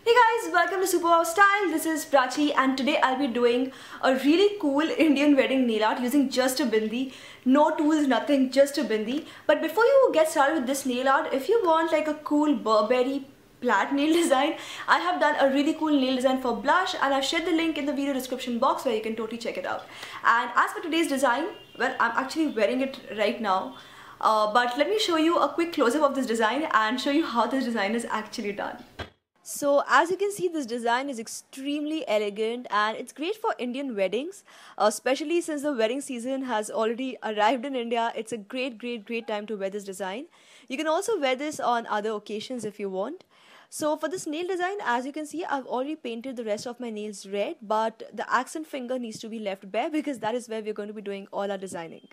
Hey guys, welcome to Super Wow Style. This is Prachi and today I'll be doing a really cool Indian wedding nail art using just a bindi. No tools, nothing, just a bindi. But before you get started with this nail art, if you want like a cool Burberry plaid nail design, I have done a really cool nail design for blush and I've shared the link in the video description box where you can totally check it out. And as for today's design, well, I'm actually wearing it right now. But let me show you a quick close-up of this design and show you how this design is actually done. So as you can see, this design is extremely elegant and it's great for Indian weddings, especially since the wedding season has already arrived in India. It's a great time to wear this design. You can also wear this on other occasions if you want. So for this nail design, as you can see, I've already painted the rest of my nails red, but the accent finger needs to be left bare because that is where we're going to be doing all our designing.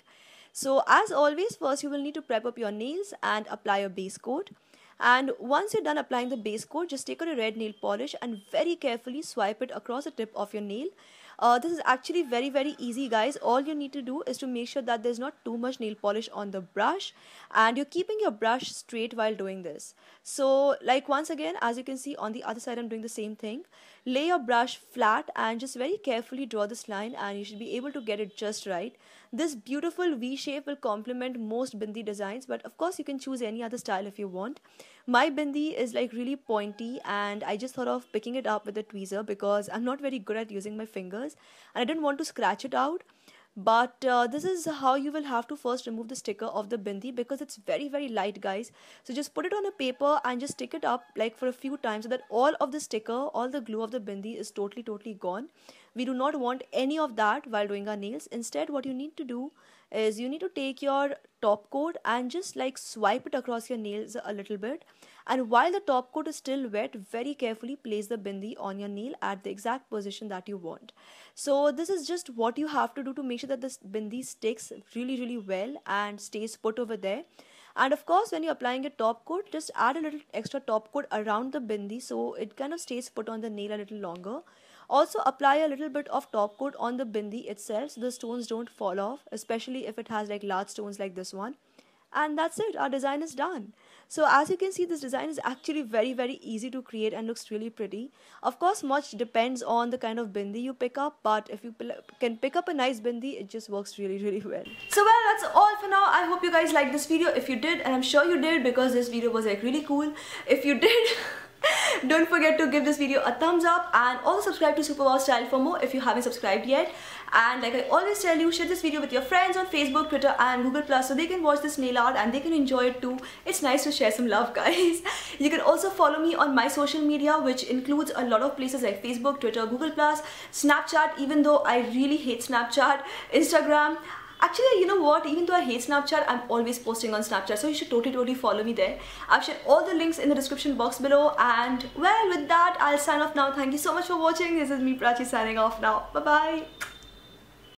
So as always, first you will need to prep up your nails and apply a base coat. And once you're done applying the base coat, just take out a red nail polish and very carefully swipe it across the tip of your nail. This is actually very easy, guys. All you need to do is to make sure that there's not too much nail polish on the brush and you're keeping your brush straight while doing this. So like once again, as you can see on the other side, I'm doing the same thing. Lay your brush flat and just very carefully draw this line and you should be able to get it just right. This beautiful V shape will complement most bindi designs, but of course you can choose any other style if you want. My bindi is like really pointy and I just thought of picking it up with a tweezer because I'm not very good at using my fingers and I didn't want to scratch it out. But this is how you will have to first remove the sticker of the bindi because it's very light, guys. So just put it on a paper and just stick it up like for a few times so that all of the sticker, all the glue of the bindi is totally gone. We do not want any of that while doing our nails. Instead, what you need to do is you need to take your top coat and just like swipe it across your nails a little bit, and while the top coat is still wet, very carefully place the bindi on your nail at the exact position that you want. So this is just what you have to do to make sure that this bindi sticks really well and stays put over there. And of course, when you're applying a top coat, just add a little extra top coat around the bindi so it kind of stays put on the nail a little longer. Also apply a little bit of top coat on the bindi itself so the stones don't fall off, especially if it has like large stones like this one. And that's it, our design is done. So as you can see, this design is actually very easy to create and looks really pretty. Of course, much depends on the kind of bindi you pick up, but if you can pick up a nice bindi, it just works really well. So well, that's all for now. I hope you guys liked this video. If you did, and I'm sure you did because this video was like really cool. If you did, don't forget to give this video a thumbs up and also subscribe to Super Wow Style for more if you haven't subscribed yet. And like I always tell you, share this video with your friends on Facebook, Twitter and Google Plus so they can watch this nail art and they can enjoy it too. It's nice to share some love, guys. You can also follow me on my social media, which includes a lot of places like Facebook, Twitter, Google Plus, Snapchat, even though I really hate Snapchat, Instagram. Actually, you know what, even though I hate Snapchat, I'm always posting on Snapchat, so you should totally follow me there. I've shared all the links in the description box below, and well, with that, I'll sign off now. Thank you so much for watching. This is me, Prachi, signing off now. Bye-bye.